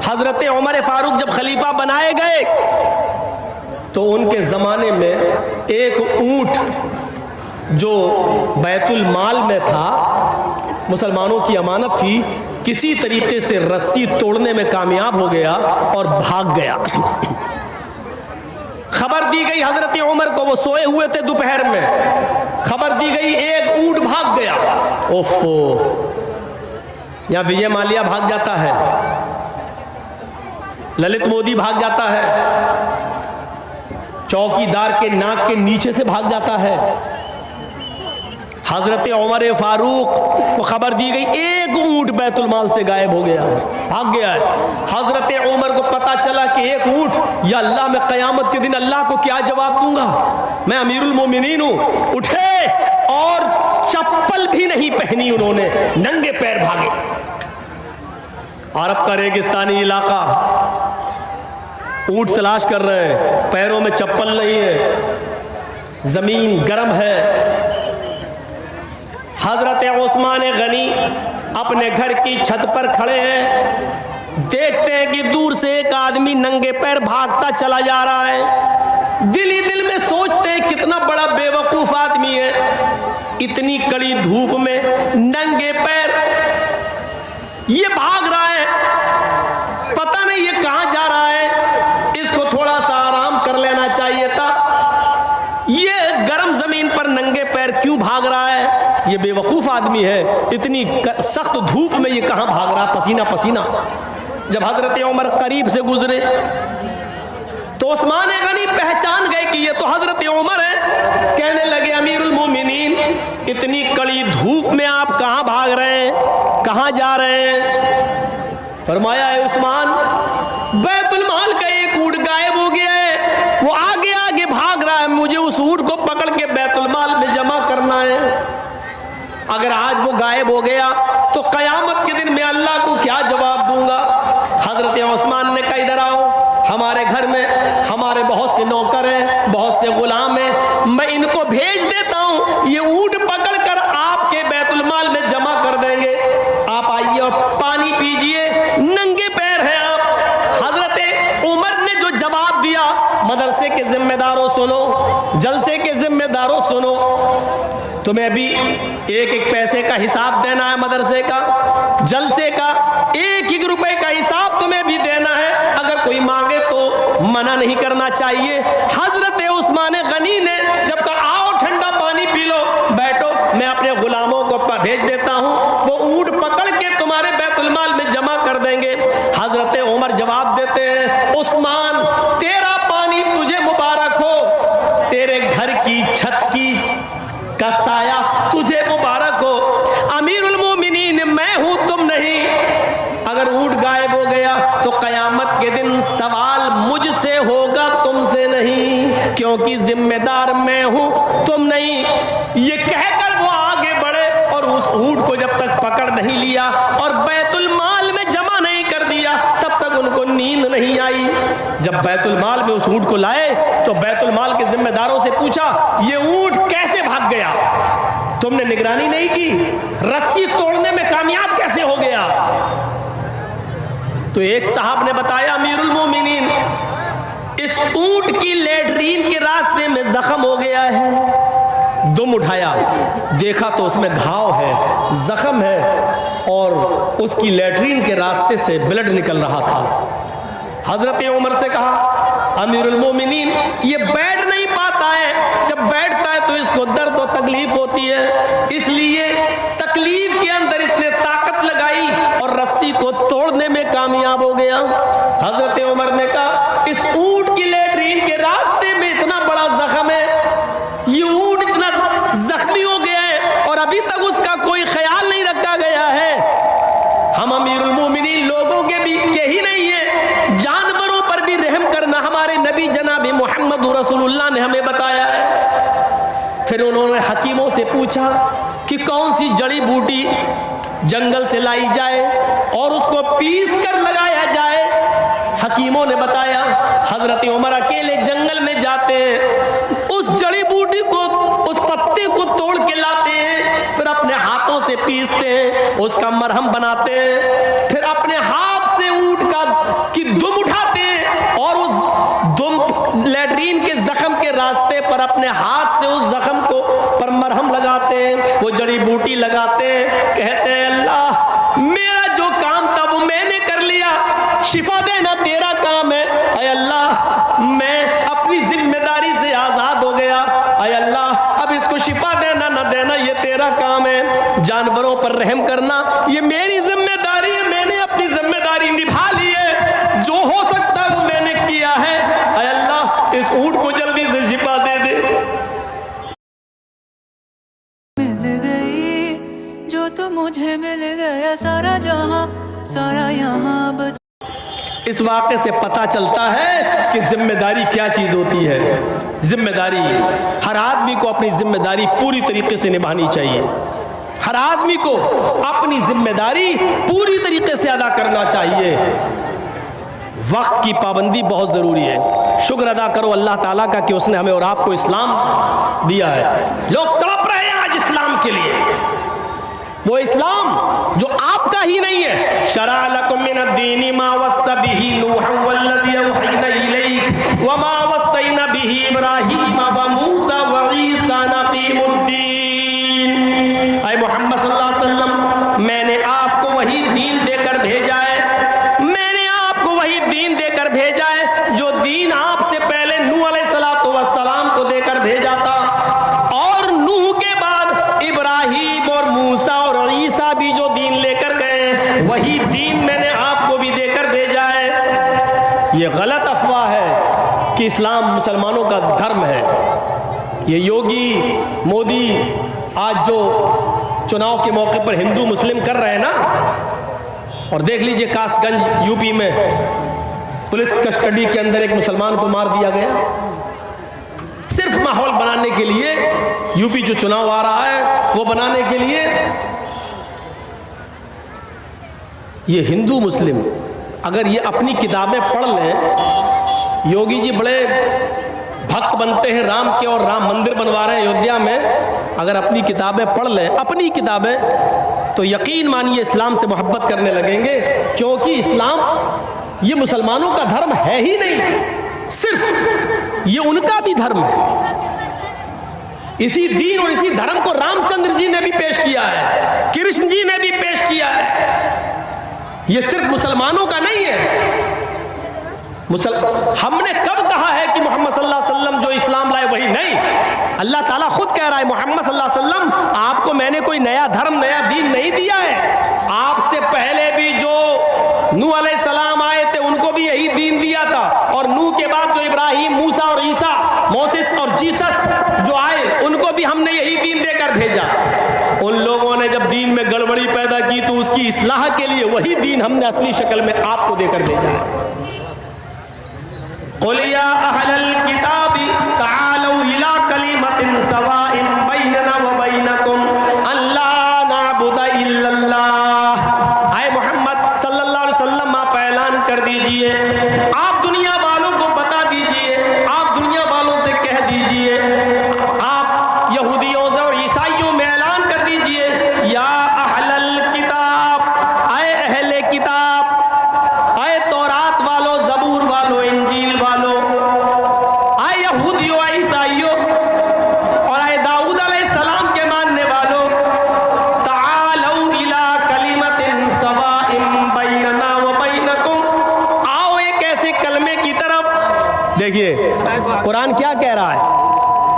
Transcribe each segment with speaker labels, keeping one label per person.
Speaker 1: हजरत उमर फारूक जब खलीफा बनाए गए तो उनके ज़माने में एक ऊँट जो बैतुल माल में था, मुसलमानों की अमानत थी, किसी तरीके से रस्सी तोड़ने में कामयाब हो गया और भाग गया। खबर दी गई हजरत उमर को, वो सोए हुए थे दोपहर में, खबर दी गई एक ऊंट भाग गया। ओफो, यहां विजय माल्या भाग जाता है, ललित मोदी भाग जाता है, चौकीदार के नाक के नीचे से भाग जाता है। हजरत उमर फारूक को खबर दी गई एक ऊंट बैतुल माल से गायब हो गया है, भाग गया है। हजरत उमर को पता चला कि एक ऊंट, या अल्लाह, मैं कयामत के दिन अल्लाह को क्या जवाब दूंगा, मैं अमीरुल मोमिनीन हूं। उठे और चप्पल भी नहीं पहनी उन्होंने, नंगे पैर भागे। अरब का रेगिस्तानी इलाका, ऊंट तलाश कर रहे हैं, पैरों में चप्पल नहीं है, जमीन गर्म है। हजरत उस्मान गनी अपने घर की छत पर खड़े हैं, देखते हैं कि दूर से एक आदमी नंगे पैर भागता चला जा रहा है। दिल ही दिल में सोचते हैं कितना बड़ा बेवकूफ आदमी है, इतनी कड़ी धूप में नंगे पैर ये भाग रहा है, पता नहीं ये कहां जा रहा है, इसको थोड़ा सा आराम कर लेना चाहिए था। ये गर्म जमीन पर नंगे पैर क्यों भाग रहा है, ये बेवकूफ आदमी है, इतनी सख्त धूप में ये कहां भाग रहा, पसीना पसीना। जब हजरत उमर करीब से गुजरे तो उस्मान गनी पहचान गए कि ये तो हजरत उमर है। कहने लगे, अमीरुल मोमिनीन, इतनी कड़ी धूप में आप कहां भाग रहे हैं, कहां जा रहे हैं? फरमाया, है उस्मान, बैतुल माल का एक ऊंट गायब हो गया है, वो आगे आगे भाग रहा है, मुझे उस ऊंट को पकड़ के बैतुल माल में जमा करना है। अगर आज वो गायब हो गया तो कयामत के दिन मैं अल्लाह को क्या जवाब दूंगा? हजरत उस्मान ने कहा, इधर आओ, हमारे घर में हमारे बहुत से नौकर हैं, बहुत से गुलाम हैं, मैं इनको भेज देता हूं, ये ऊंट पकड़ कर आपके बैतुल माल में जमा कर देंगे। आप आइए और पानी पीजिए, नंगे पैर हैं आप। हजरत उमर ने जो जवाब दिया, मदरसे के जिम्मेदारों सुनो, जलसे के जिम्मेदारों सुनो, तुम्हें भी एक एक पैसे का हिसाब देना है, मदरसे का, जलसे का, एक एक रुपए का हिसाब तुम्हें भी देना है। अगर कोई मांगे तो मना नहीं करना चाहिए। हजरत उस्मान गनी ने जब कहा, आओ ठंडा पानी पी लो, बैठो, मैं अपने गुलामों को भेज देता हूं, वो ऊंट पकड़ के तुम्हारे बैतुल माल में जमा कर देंगे। हजरत उमर जवाब देते हैं, उस्मान, तेरा पानी तुझे मुबारक हो, तेरे घर की छत की का साया तुझे मुबारक हो। अमीरुल मोमिनीन मैं हूं, तुम नहीं। अगर ऊंट गायब हो गया तो कयामत के दिन सवाल मुझसे होगा, तुमसे नहीं, क्योंकि जिम्मेदार मैं हूं, तुम नहीं। ये कहकर वो आगे बढ़े और उस ऊंट को जब तक पकड़ नहीं लिया और बैतुल माल में जमा नहीं कर दिया, तब तक उनको नींद नहीं आई। जब बैतुल माल में उस ऊंट को लाए तो बैतुल माल के जिम्मेदारों से पूछा, ये ऊंट कैसे भाग गया? तुमने निगरानी नहीं की, रस्सी तोड़ने में कामयाब कैसे हो गया? तो एक साहब ने बताया, अमीरुल मोमिनीन, इस ऊंट की लेटरीन के रास्ते में जख्म हो गया है। दुम उठाया, देखा तो उसमें घाव है, जख्म है और उसकी लेटरीन के रास्ते से ब्लड निकल रहा था। हजरत उमर से कहा, अमीरुल मोमिनीन, ये बैठ नहीं पाता है, जब बैठता है तो इसको दर्द और तकलीफ होती है, इसलिए तकलीफ के अंदर इसने ताकत लगाई और रस्सी को तोड़ने में कामयाब हो गया। हजरत उमर ने कहा, इस ऊंट की लेटरीन के रास्ते में इतना बड़ा जख्म है, ये ऊंट इतना जख्मी हो गया है और अभी तक उसका कोई ख्याल नहीं रखा गया है। हम अमीरुल मोमिनीन लोगों के भी के ही नहीं है, जानवरों पर भी रहम करना हमारे नबी जनाब मोहम्मद रसूलुल्लाह ने हमें बताया है। फिर उन्होंने हकीमों से पूछा कि कौन सी जड़ी बूटी जंगल से लाई जाए और उसको पीस कर लगाया जाए। हकीमों ने बताया, हजरत उमर अकेले जंगल में जाते हैं, उस जड़ी बूटी को, उस पत्ते को तोड़ के लाते हैं, फिर अपने हाथों से पीसते हैं, उसका मरहम बनाते हैं, फिर अपने हाथ से ऊंट का शिफा देना तेरा काम है। ऐ अल्लाह मैं अपनी जिम्मेदारी से आजाद हो गया, ऐ अल्लाह अब इसको शिफा देना न देना ये तेरा काम है। जानवरों पर रहम करना ये मेरी जिम्मेदारी है, मैंने अपनी जिम्मेदारी निभा ली है, जो हो सकता है वो मैंने किया है। ऐ अल्लाह इस ऊंट को जल्दी से शिफा दे दे।
Speaker 2: मिल गई जो तो मुझे मिल गया सारा जहां सारा यहाँ।
Speaker 1: इस वाक़े से पता चलता है कि जिम्मेदारी क्या चीज़ होती है। जिम्मेदारी हर आदमी को अपनी जिम्मेदारी पूरी तरीके से निभानी चाहिए। हर आदमी को अपनी जिम्मेदारी पूरी तरीके से अदा करना चाहिए। वक्त की पाबंदी बहुत ज़रूरी है। शुक्र अदा करो अल्लाह ताला का कि उसने हमें और आपको इस्लाम दिया है। लोग तड़प रहे हैं आज इस्लाम के लिए, वो इस्लाम जो आपका ही नहीं है। शरा लकुम मिनद्दीनि मा वस्सा बिही नूहन वल्लज़ी औहयना इलैक व मा वस्सैना बिही इब्राहीम व मूसा व ईसा नक़ीमुद्दीन। ऐ मोहम्मद सल्लल्लाहु अलैहि वसल्लम मैंने आपको वही दीन देकर भेजा है, मैंने आपको वही दीन देकर भेजा है जो दीन आपसे पहले नूह अलैहिस्सलातु वस्सलाम को देकर भेजा था, और नूह के बाद इब्राहीम और मूसा और ईसा भी जो दीन लेकर गए वही दीन मैंने आपको भी देकर भेजा है। ये गलत अफवाह है कि इस्लाम मुसलमानों का धर्म है। ये योगी मोदी आज जो चुनाव के मौके पर हिंदू मुस्लिम कर रहे हैं ना, और देख लीजिए कासगंज यूपी में पुलिस कस्टडी के अंदर एक मुसलमान को मार दिया गया, सिर्फ माहौल बनाने के लिए। यूपी जो चुनाव आ रहा है वो बनाने के लिए ये हिंदू मुस्लिम अगर ये अपनी किताबें पढ़ लें, योगी जी बड़े भक्त बनते हैं राम के और राम मंदिर बनवा रहे हैं अयोध्या में, अगर अपनी किताबें पढ़ लें, अपनी किताबें, तो यकीन मानिए इस्लाम से मोहब्बत करने लगेंगे। क्योंकि इस्लाम ये मुसलमानों का धर्म है ही नहीं, सिर्फ ये उनका भी धर्म है। इसी दीन और इसी धर्म को रामचंद्र जी ने भी पेश किया है, कृष्ण जी ने भी पेश किया है। ये सिर्फ मुसलमानों का नहीं है। हमने कब कहा है कि मोहम्मद सल्लल्लाहु अलैहि वसल्लम जो इस्लाम लाए वही नहीं? अल्लाह ताला खुद कह रहा है मोहम्मद सल्लल्लाहु अलैहि वसल्लम आपको मैंने कोई नया धर्म नया दीन नहीं दिया है। आपसे पहले भी जो नूह अलैहिस्सलाम आए थे उनको भी यही दीन दिया था, और नूह के बाद जो इब्राहिम मूसा और ईसा मोसेस और जीसस जो आए उनको भी हमने यही दीन देकर भेजा। उन लोगों ने जब दीन में गड़बड़ी पैदा की तो उसकी इस्लाह के लिए वही दीन हमने असली शक्ल में आपको देकर भेजा है। क़ुल या अहलल किताबी तआलू इला कलिमतिन सवाइन बैनना व बैनकुम अल्ला नअबुद इल्लल्लाह। आए मोहम्मद सल्लल्लाहु अलैहि वसल्लम आप ऐलान कर दीजिए, आप दुनिया वालों को बता दीजिए, आप दुनिया वालों से कह दीजिए, आप यहूदियों से और ईसाइयों में ऐलान कर दीजिए, या अहलल किताब, आए अहले किताब, आए तौरात वालों, जबूर वालों, इंजील वालों, आए यहूदियों, आए ईसाइयों और आए दाऊद अलैहिस्सलाम के मानने वालों, तालौ इला कलिमतिन सवाइन बैनना व बैनकुम, आओ एक ऐसे कलमे की तरफ। देखिए कुरान क्या कह रहा है,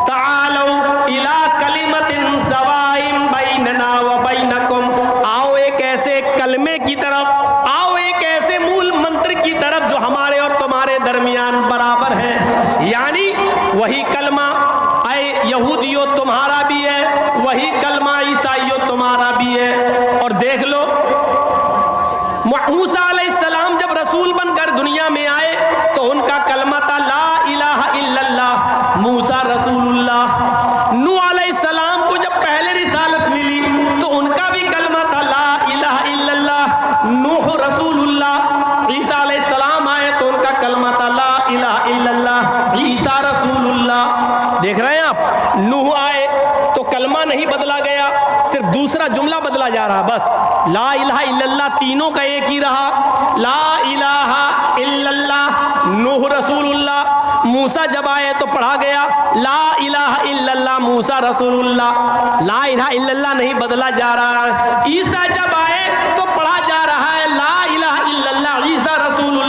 Speaker 1: तालौ इला कलिमतिन सवाइन बैनना व बैनकुम, आओ एक ऐसे कलमे की तरफ, आओ एक ऐसे मूल मंत्र की तरफ जो हमारे और तुम्हारे दरमियान बराबर है। यानी वही कलमा आए यहूदियों तुम्हारा भी है, वही कलमा ईसाइयों तुम्हारा भी है। और देख लो मूसा अलैहिस्सलाम जब रसूल बनकर दुनिया में आए तो उनका कलमा था ला इलाहा इल्लल्लाह, मूसा रसूलुल्लाह। नूह अलैहिस्सलाम को जब पहले रिसालत मिली तो उनका भी कलमा था ला इलाहा इल्लल्लाह, नूह रसूलुल्लाह। ईसा अलैहिस्सलाम आए तो उनका कलमा था ला इलाहा इल्लल्लाह, ईसा रसूलुल्लाह। देख रहे हैं आप, नूह आए तो कलमा नहीं बदला गया, सिर्फ दूसरा जुमला बदला जा रहा, बस ला इलाहा इल्लल्लाह तीनों का एक ही रहा, ला इलाहा इल्लल्लाह नूह रसूलुल्लाह। मूसा जब आए तो पढ़ा गया ला इलाहा इल्लल्लाह मूसा रसूलुल्लाह, ला इलाहा इल्लल्लाह नहीं बदला जा रहा है। ईसा जब आए तो पढ़ा जा रहा है ला इलाहा इल्लल्लाह ईसा रसूलुल्लाह।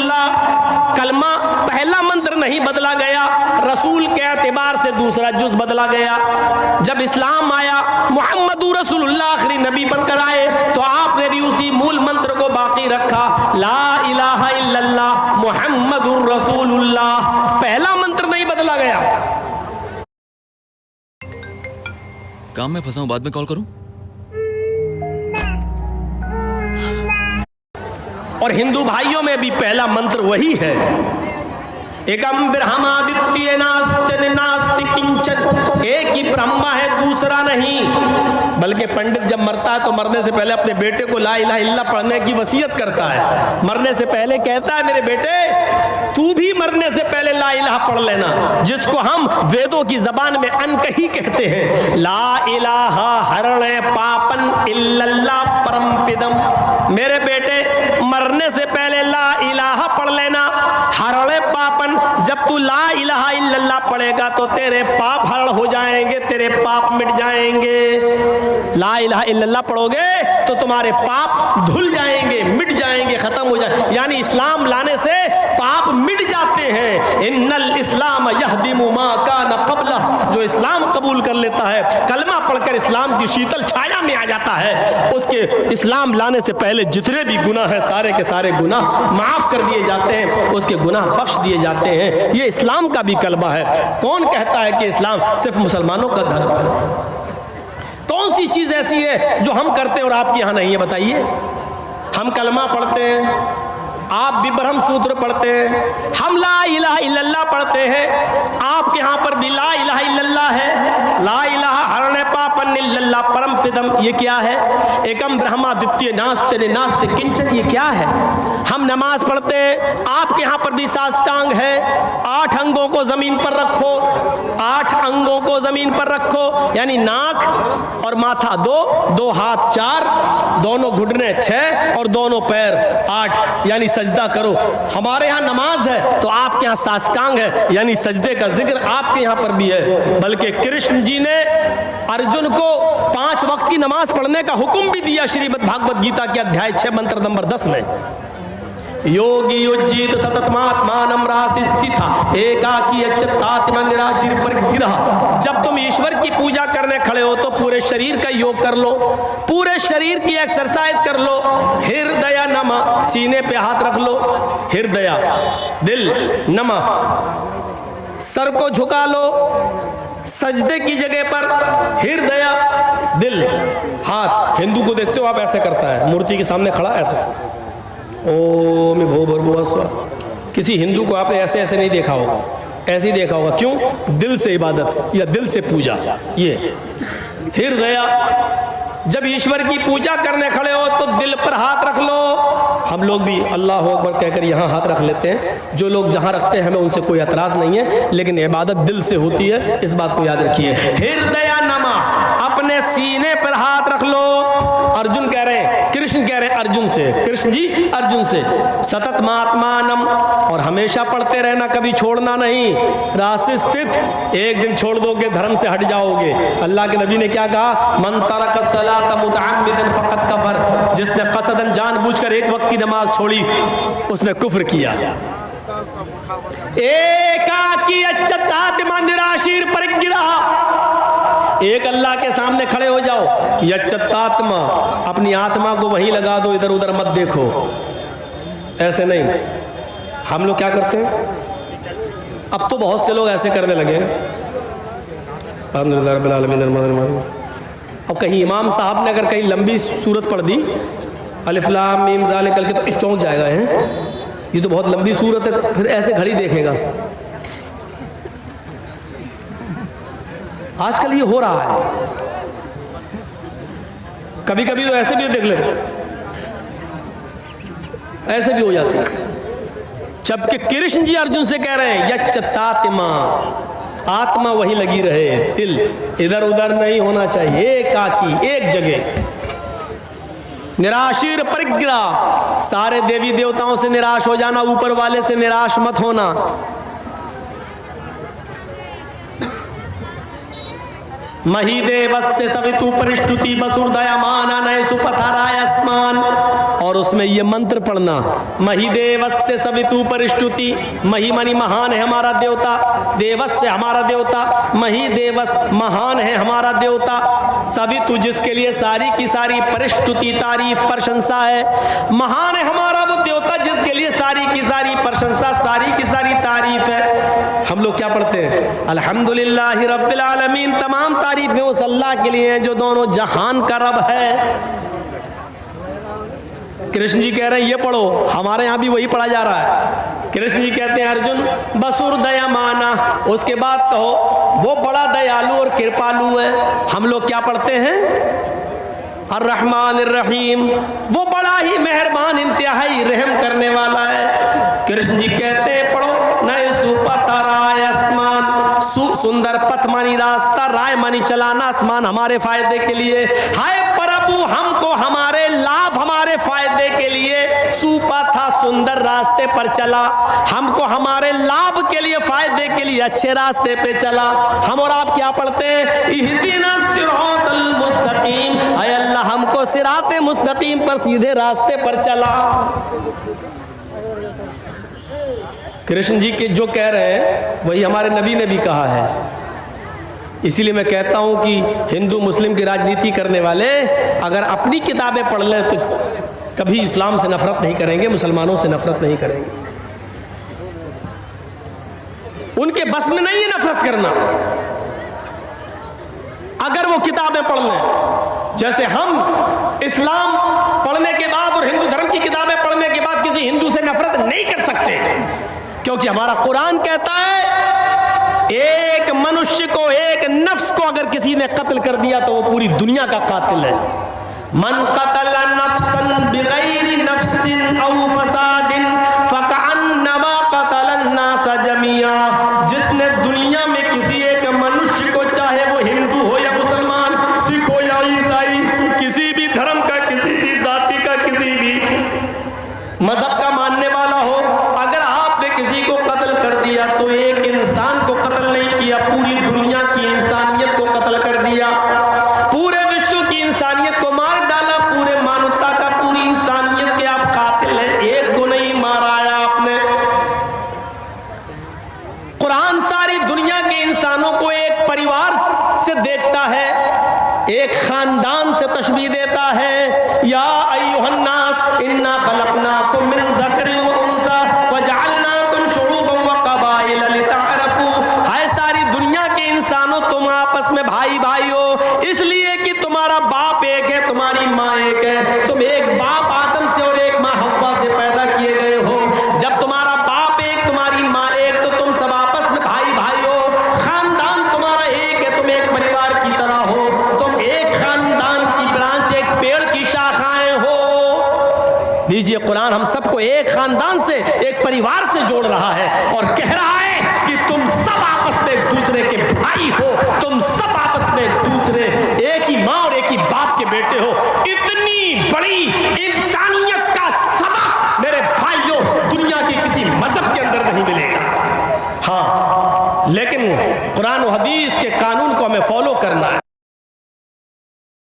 Speaker 1: से दूसरा जुज बदला गया। जब इस्लाम आया, मुहम्मदुर रसूलुल्लाह आखिरी नबी बनकर आए, तो आपने भी उसी मूल मंत्र को बाकी रखा, ला इलाहा इल्लल्लाह मुहम्मदुर रसूलुल्लाह। पहला मंत्र नहीं बदला गया।
Speaker 3: काम में फंसा हूं, बाद में कॉल करूं?
Speaker 1: और हिंदू भाइयों में भी पहला मंत्र वही है, एकम ब्रह्मादित्य नास्ति नास्ति किंचन। एक ही ब्रह्मा है, दूसरा नहीं। बल्कि पंडित जब मरता है तो मरने से पहले अपने बेटे को ला इलाहा इल्लल्लाह पढ़ने की वसीयत करता है। मरने से पहले कहता है, मेरे बेटे तू भी मरने से पहले ला इलाहा पढ़ लेना, जिसको हम वेदों की जबान में अनकही कहते हैं। ला इलाहा हरणे पापन इल्लल्लाह परमपिदम। मेरे बेटे मरने से पहले ला इलाहा पढ़ लेना, हरणे पापन। जब तू ला इलाहा इल्लल्लाह पढ़ेगा तो तेरे पाप हरण हो जाएंगे, तेरे पाप मिट जाएंगे। ला इलाहा इल्लल्लाह पढ़ोगे तो तुम्हारे पाप धुल जाएंगे, मिट जाएंगे, खत्म हो जाएंगे। यानी इस्लाम लाने से पाप मिट जाते हैं। इन्नल इस्लाम यहदिमु मा कान क़ब्ला। जो इस्लाम कबूल कर लेता है, कलमा पढ़कर इस्लाम की शीतल छाया में आ जाता है, उसके इस्लाम लाने से पहले जितने भी गुनाह हैं सारे के सारे गुनाह माफ कर दिए जाते हैं, उसके गुनाह बख्श दिए जाते हैं। ये इस्लाम का भी कलमा है। कौन कहता है कि इस्लाम सिर्फ मुसलमानों का धर्म है? कौन सी चीज ऐसी है जो हम करते हैं और आपके यहां नहीं है? बताइए। हम कलमा पढ़ते हैं, आप भी ब्रह्म सूत्र पढ़ते हैं, हम ला इलाहा इल्लल्लाह पढ़ते हैं, आपके यहां पर भी ला इलाहा इल्लल्लाह है। ला इलाहा हरणे पापन इल्लल्लाह परमपिदम। ये क्या है? एकम ब्रह्मा द्वितीय नास्ति नास्ति किंचन। ये क्या है? हम नमाज पढ़ते हैं, आपके यहां पर भी साष्टांग है। 8 अंगों को जमीन पर रखो, 8 अंगों को जमीन पर रखो, यानी नाक और माथा 2, 2 हाथ 4, दोनों घुटने 6 और दोनों पैर 8, यानी सजदा करो। हमारे यहाँ नमाज है तो आपके यहाँ साष्टांग है, यानी सजदे का जिक्र आपके यहाँ पर भी है। बल्कि कृष्ण जी ने अर्जुन को 5 वक्त की नमाज पढ़ने का हुक्म भी दिया श्रीमद् भागवत गीता के अध्याय 6 मंत्र नंबर 10 में। योगी युज्जित सततमात्मानं रासि स्थिता एकाकी अच्युतात्मा निराशीर परिग्रह। जब तुम ईश्वर की पूजा करने खड़े हो तो पूरे शरीर का योग कर लो, पूरे शरीर की एक्सरसाइज कर लो। हृदय नमः, सीने पे हाथ रख लो, हृदय दिल नमः, सर को झुका लो, सजदे की जगह पर हृदय दिल हाथ। हिंदू को देखते हो आप, ऐसे करता है, मूर्ति के सामने खड़ा ऐसे, ओम भूर्भुवः स्वः। किसी हिंदू को आपने ऐसे ऐसे नहीं देखा होगा, ऐसे ही देखा होगा। क्यों? दिल से इबादत या दिल से पूजा। ये हृदय। जब ईश्वर की पूजा करने खड़े हो तो दिल पर हाथ रख लो। हम लोग भी अल्लाह अकबर कहकर यहाँ हाथ रख लेते हैं। जो लोग जहाँ रखते हैं हमें उनसे कोई एतराज नहीं है, लेकिन इबादत दिल से होती है, इस बात को याद रखिए। हृदय नमः, अपने सीने पर हाथ रख लो। अर्जुन कह रहे हैं, कृष्ण कह रहे हैं अर्जुन से, कृष्ण जी अर्जुन से, सतत महात्मानम, और हमेशा पढ़ते रहना, कभी छोड़ना नहीं। राशि स्थित, एक दिन छोड़ दोगे धर्म से हट जाओगे। अल्लाह के नबी ने क्या कहा? मन तरक सलात मुतअम्मिदन फक़द कफर। जिसने कसदन जानबूझकर एक वक्त की नमाज छोड़ी उसने कुफ्र किया। एकाकी अच्युतात्मा निराशीर परिग्रह। एक अल्लाह के सामने खड़े हो जाओ, यच्चतात्मा, अपनी आत्मा को वहीं लगा दो, इधर उधर मत देखो। ऐसे नहीं। हम लोग क्या करते हैं? अब तो बहुत से लोग ऐसे करने लगे हैं। अब कहीं इमाम साहब ने अगर कहीं लंबी सूरत पढ़ दी, अलिफ लाम मीम ज़ालिकल के, तो चौंक जाएगा है, ये तो बहुत लंबी सूरत है, फिर ऐसे घड़ी देखेगा। आजकल ये हो रहा है। कभी कभी तो ऐसे भी देख लेते, ऐसे भी हो जाते हैं। जबकि कृष्ण जी अर्जुन से कह रहे हैं यच्चतात्मा, आत्मा वही लगी रहे, दिल इधर उधर नहीं होना चाहिए, एकाकी एक जगह। निराशीर परिग्रह, सारे देवी देवताओं से निराश हो जाना, ऊपर वाले से निराश मत होना। मही देवस्य सवितु परिष्टुति वसुर्दयमान नय सुपथराय अस्मान। और उसमें ये मंत्र पढ़ना, मही देवस्य सवितु परिष्टुति, मही मनी महान है हमारा देवता, देवस्य हमारा देवता, मही देवस महान है हमारा देवता, सवितु जिसके लिए सारी की सारी परिष्टुति तारीफ प्रशंसा है, महान है हमारा वो देवता जिसके लिए सारी की सारी प्रशंसा सारी की सारी तारीफ है। हम लोग क्या पढ़ते हैं? अल्हम्दुलिल्लाहि रब्बिल आलमीन, तमाम तारीफें उस अल्लाह के लिए हैं जो दोनों जहान का रब है। कृष्ण जी कह रहे हैं ये पढ़ो, हमारे यहाँ भी वही पढ़ा जा रहा है। कृष्ण जी कहते हैं अर्जुन बसुर दयामाना, उसके बाद कहो वो बड़ा दयालु और कृपालु है। हम लोग क्या पढ़ते हैं? अर्रहमान अर्रहीम, वो बड़ा ही मेहरबान इंतहाई रहम करने वाला है। कृष्ण जी कहते हैं पढ़ो नए सुपथराय आसमान, सुंदर पथ मानी रास्ता, राय मानी चलाना, आसमान हमारे फायदे के लिए। हाय प्रभु हमको हमारे लाभ हमारे फायदे के लिए सुपथा सुंदर रास्ते पर चला, हमको हमारे लाभ के लिए फायदे के लिए अच्छे रास्ते पे चला। हम और आप क्या पढ़ते हैं? इहदिना सिरातल मुस्तकीम, ऐ अल्लाह हमको सिराते मुस्तकीम पर सीधे रास्ते पर चला। कृष्ण जी के जो कह रहे हैं वही हमारे नबी ने भी कहा है। इसीलिए मैं कहता हूं कि हिंदू मुस्लिम की राजनीति करने वाले अगर अपनी किताबें पढ़ लें तो कभी इस्लाम से नफरत नहीं करेंगे, मुसलमानों से नफरत नहीं करेंगे। उनके बस में नहीं है नफरत करना। अगर वो किताबें पढ़ लें, जैसे हम इस्लाम पढ़ने के बाद और हिंदू धर्म की किताबें पढ़ने के बाद किसी हिंदू से नफरत नहीं कर सकते, क्योंकि हमारा कुरान कहता है एक मनुष्य को, एक नफ्स को अगर किसी ने कत्ल कर दिया तो वो पूरी दुनिया का कातिल है। मन कतल नफ्सन बिगैरि नफ्सिन औ फसादिन फकअन्नमा कतलन नास जमिया, जिसने दुनिया में किसी एक मनुष्य को, चाहे वो हिंदू हो या मुसलमान, सिख हो या ईसाई, किसी भी धर्म का, किसी भी जाति का, किसी भी मजहब का मानने वाला हो, अगर आपने किसी को कत्ल कर दिया तो एक इंसान को कत्ल नहीं किया, पूरी दुनिया की इंसानियत को कत्ल कर दिया, पूरे विश्व की इंसानियत को मार डाला, पूरे मानवता का, पूरी इंसानियत के आप कातिल हैं। एक को नहीं मारा है आपने। कुरान सारी दुनिया के इंसानों को एक परिवार से देखता है, एक खानदान से तशबीह देता है। या अय्युहन्नास इन्ना खलकनाकुम मिन ज़करिन व उन्सा वजअलनाकुम शुऊबन व क़बाइल लितअरफू, हाय सारी दुनिया के इंसानों तुम आपस में भाई भाई हो इसलिए कि तुम्हारा बाप एक है, तुम्हारी माँ एक है, तुम एक बाप आदम से और एक माँ हव्वा से पैदा किए गए हो। जब तुम्हारा बाप एक, तुम्हारी माँ एक, तो तुम सब आपस में भाई भाई हो, खानदान तुम्हारा एक है, तुम एक परिवार की तरह हो, तुम एक खानदान की ब्रांच, एक पेड़ की शाखाएं हो। लीजिए कुरान हम सबको एक खानदान से, एक परिवार से जोड़ रहा है और कह रहा है कि तुम सब आपस में एक दूसरे के भाई हो, तुम सब आपस में एक दूसरे, एक ही माँ और एक ही बाप के बेटे हो। इतनी बड़ी इंसानियत का सबक मेरे भाइयों दुनिया के किसी मजहब के अंदर नहीं मिलेगा। हाँ, लेकिन कुरान और हदीस के कानून को हमें फॉलो करना है।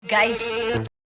Speaker 4: गाइस